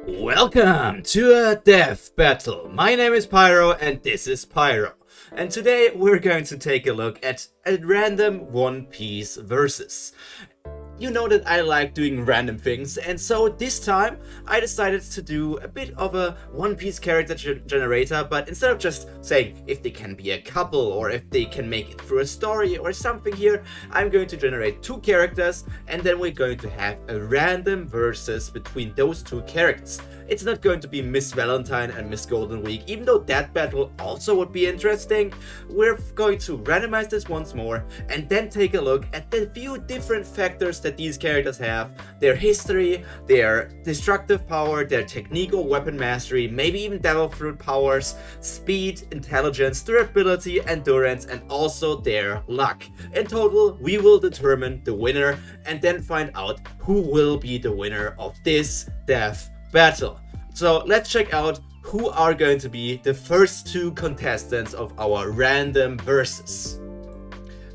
Welcome to a death battle. My name is Pyro and this is Pyro. And today we're going to take a look at a random One Piece versus. You know that I like doing random things, and so this time I decided to do a bit of a One Piece character generator, but instead of just saying if they can be a couple or if they can make it through a story or something here, I'm going to generate two characters and then we're going to have a random versus between those two characters. It's not going to be Miss Valentine and Miss Golden Week, even though that battle also would be interesting. We're going to randomize this once more and then take a look at the few different factors that these characters have: their history, their destructive power, their technique or weapon mastery, maybe even devil fruit powers, speed, intelligence, durability, endurance, and also their luck. In total, we will determine the winner and then find out who will be the winner of this death battle. So let's check out who are going to be the first two contestants of our random versus.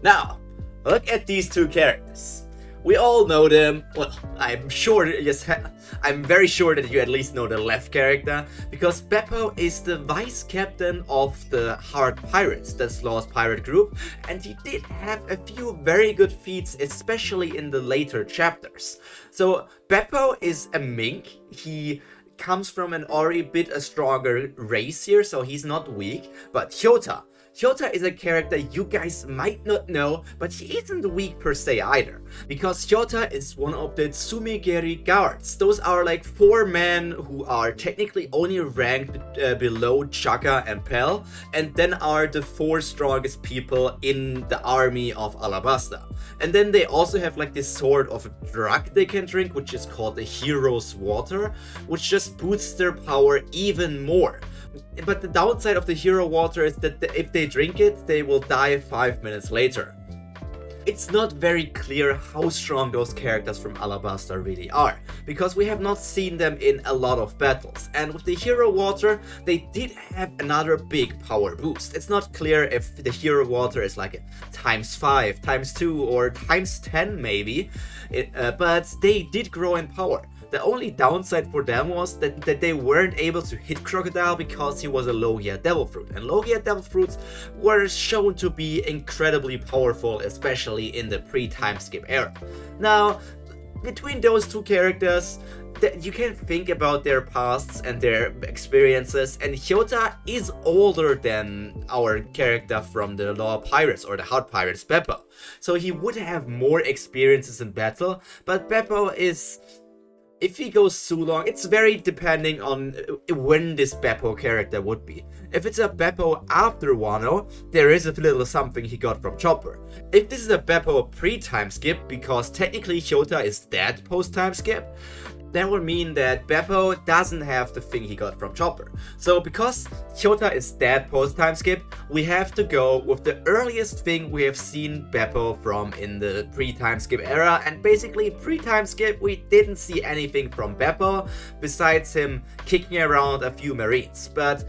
Now, look at these two characters. We all know them. Well, I'm very sure that you at least know the left character, because Beppo is the vice captain of the Heart Pirates, that's Law's pirate group, and he did have a few very good feats, especially in the later chapters. So Beppo is a mink. He comes from an already bit a stronger race here, so he's not weak. But Hyota is a character you guys might not know, but he isn't weak per se either, because Hyota is one of the Tsumigeri guards. Those are like 4 men who are technically only ranked below Chaka and Pell, and then are the 4 strongest people in the army of Alabasta. And then they also have like this sort of a drug they can drink, which is called the Hero's Water, which just boosts their power even more. But the downside of the hero water is that if they drink it, they will die 5 minutes later. It's not very clear how strong those characters from Alabasta really are, because we have not seen them in a lot of battles. And with the hero water, they did have another big power boost. It's not clear if the hero water is like ×5, ×2, or ×10 maybe, but they did grow in power. The only downside for them was that they weren't able to hit Crocodile because he was a Logia Devil Fruit. And Logia Devil Fruits were shown to be incredibly powerful, especially in the pre-time skip era. Now, between those two characters, you can think about their pasts and their experiences, and Hyota is older than our character from the Law Pirates or the Heart Pirates, Beppo. So he would have more experiences in battle, but Beppo is... if he goes too long, it's very depending on when this Beppo character would be. If it's a Beppo after Wano, there is a little something he got from Chopper. If this is a Beppo pre-time skip, because technically Hyota is dead post-time skip, that would mean that Beppo doesn't have the thing he got from Chopper. So because Hyota is dead post-time skip, we have to go with the earliest thing we have seen Beppo from in the pre-time skip era. And basically pre-time skip, we didn't see anything from Beppo besides him kicking around a few marines. But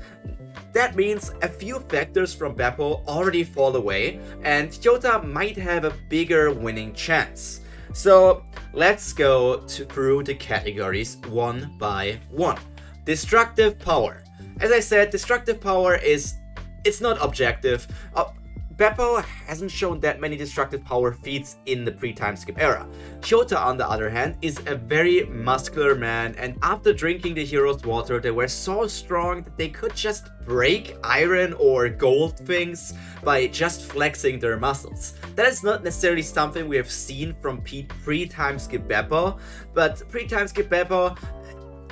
that means a few factors from Beppo already fall away, and Hyota might have a bigger winning chance. So let's go through the categories one by one. Destructive power. As I said, destructive power it's not objective. Beppo hasn't shown that many destructive power feats in the pre-time skip era. Hyota, on the other hand, is a very muscular man, and after drinking the hero's water, they were so strong that they could just break iron or gold things by just flexing their muscles. That is not necessarily something we have seen from pre-time skip Beppo, but pre-time skip Beppo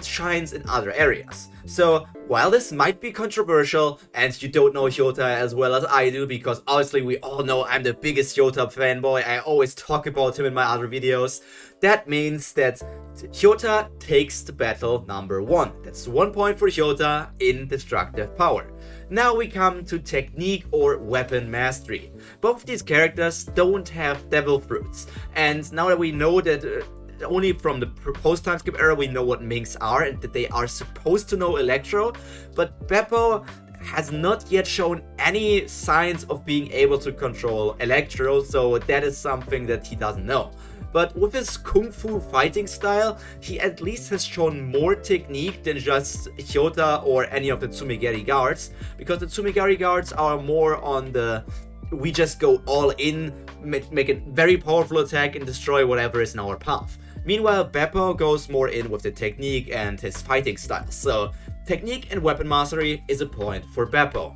shines in other areas. So while this might be controversial, and you don't know Hyota as well as I do, because obviously we all know I'm the biggest Hyota fanboy, I always talk about him in my other videos, that means that Hyota takes the battle number 1. That's 1 point for Hyota in destructive power. Now we come to technique or weapon mastery. Both of these characters don't have devil fruits, and now that we know that only from the post-time skip era we know what minks are and that they are supposed to know Electro, but Beppo has not yet shown any signs of being able to control Electro, so that is something that he doesn't know. but with his kung fu fighting style, he at least has shown more technique than just Hyota or any of the Tsumigari guards, because the Tsumigari guards are more on the we just go all in, make a very powerful attack and destroy whatever is in our path. Meanwhile, Beppo goes more in with the technique and his fighting style, so technique and weapon mastery is a point for Beppo.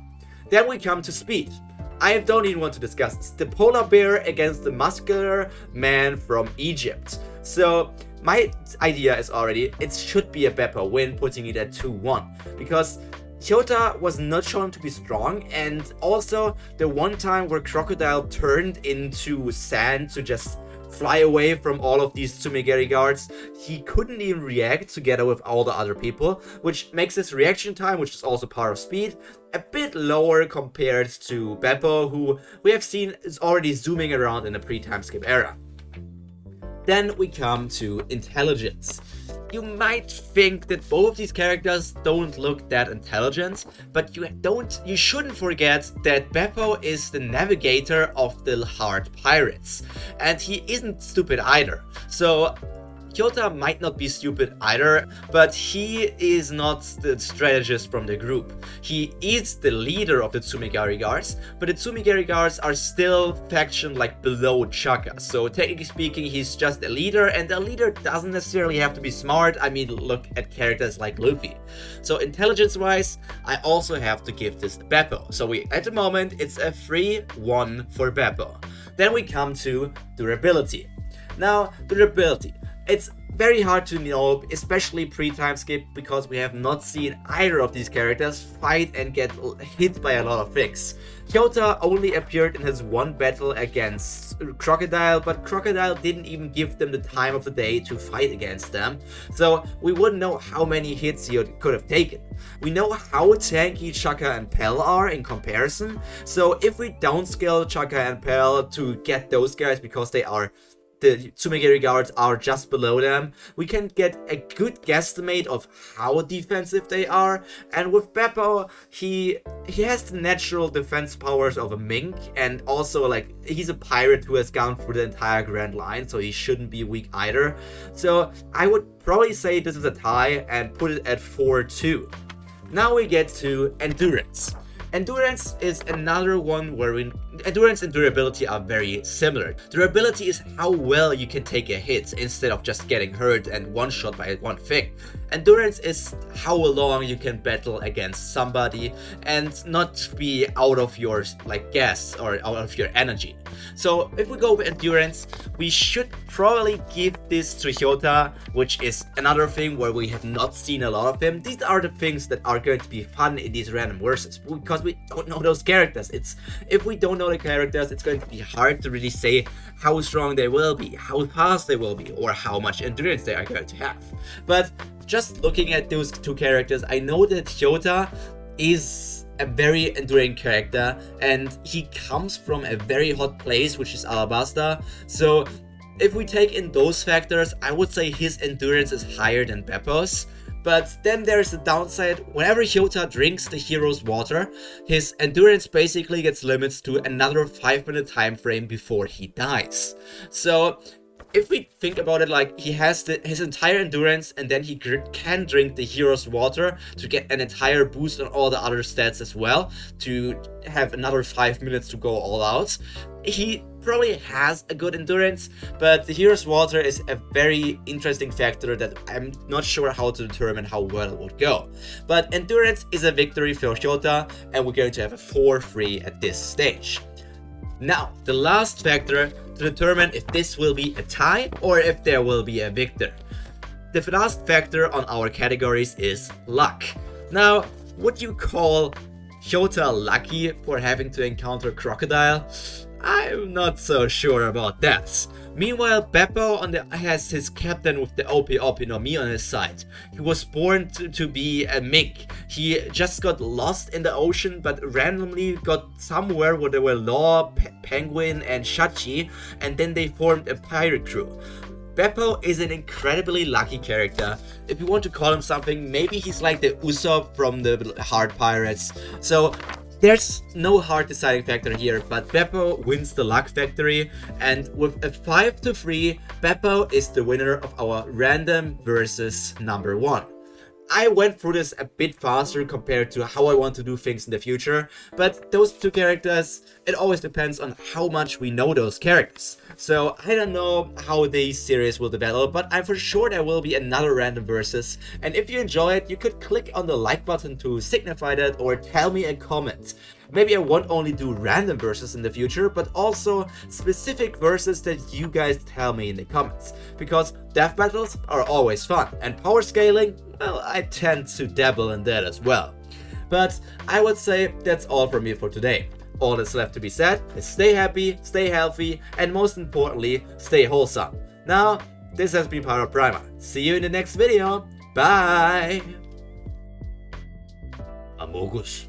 Then we come to speed. I don't even want to discuss this. The polar bear against the muscular man from Egypt. So my idea is already, it should be a Beppo win, putting it at 2-1, because Hyota was not shown to be strong, and also the one time where Crocodile turned into sand to just fly away from all of these Tsumigari guards, he couldn't even react together with all the other people, which makes his reaction time, which is also part of speed, a bit lower compared to Beppo, who we have seen is already zooming around in the pre-time skip era. Then we come to intelligence. You might think that both of these characters don't look that intelligent, but you shouldn't forget that Beppo is the navigator of the hard pirates, and he isn't stupid either. So Hyota might not be stupid either, but he is not the strategist from the group. He is the leader of the Tsumigari guards, but the Tsumigari guards are still faction like below Chaka. So technically speaking, he's just a leader, and a leader doesn't necessarily have to be smart. I mean, look at characters like Luffy. So intelligence wise, I also have to give this to Beppo. So at the moment, it's a 3-1 for Beppo. Then we come to durability. Now, durability. It's very hard to know, especially pre-time skip, because we have not seen either of these characters fight and get hit by a lot of things. Hyota only appeared in his one battle against Crocodile, but Crocodile didn't even give them the time of the day to fight against them, so we wouldn't know how many hits he could have taken. We know how tanky Chaka and Pell are in comparison, so if we downscale Chaka and Pell to get those guys because the Tsumigari guards are just below them, we can get a good guesstimate of how defensive they are. And with Beppo, he has the natural defense powers of a mink, and also like he's a pirate who has gone through the entire Grand Line, so he shouldn't be weak either. So I would probably say this is a tie and put it at 4-2. Now we get to endurance. Endurance is another one where endurance and durability are very similar. Durability is how well you can take a hit instead of just getting hurt and one shot by one thing. Endurance is how long you can battle against somebody and not be out of your gas or out of your energy. So if we go with endurance, we should probably give this to Hyota, which is another thing where we have not seen a lot of him. These are the things that are going to be fun in these random verses, because we don't know those characters. If we don't know the characters, it's going to be hard to really say how strong they will be, how fast they will be, or how much endurance they are going to have. But just looking at those two characters, I know that Hyota is a very enduring character, and he comes from a very hot place, which is Alabasta. So if we take in those factors, I would say his endurance is higher than Beppo's. But then there's the downside. Whenever Hyota drinks the hero's water, his endurance basically gets limits to another 5-minute time frame before he dies. So if we think about it, like he has his entire endurance, and then he can drink the hero's water to get an entire boost on all the other stats as well, to have another 5 minutes to go all out. He probably has a good endurance, but the hero's water is a very interesting factor that I'm not sure how to determine how well it would go. But endurance is a victory for Hyota, and we're going to have a 4-3 at this stage. Now, the last factor to determine if this will be a tie or if there will be a victor. The last factor on our categories is luck. Now, would you call Hyota lucky for having to encounter Crocodile? I'm not so sure about that. Meanwhile, Beppo has his captain with the OP no Mi on his side. He was born to be a mink. He just got lost in the ocean, but randomly got somewhere where there were Law, Penguin, and Shachi, and then they formed a pirate crew. Beppo is an incredibly lucky character. If you want to call him something, maybe he's like the Usopp from the Hard Pirates. So There's no hard deciding factor here, but Beppo wins the luck factory, and with a 5-3, Beppo is the winner of our random versus number 1. I went through this a bit faster compared to how I want to do things in the future, but those two characters, it always depends on how much we know those characters. So I don't know how these series will develop, but I'm for sure there will be another random versus, and if you enjoy it, you could click on the like button to signify that or tell me a comment. Maybe I won't only do random verses in the future, but also specific verses that you guys tell me in the comments. Because death battles are always fun, and power scaling, well, I tend to dabble in that as well. But I would say that's all from me for today. All that's left to be said is stay happy, stay healthy, and most importantly, stay wholesome. Now, this has been Pyro Primer. See you in the next video. Bye! Amogus.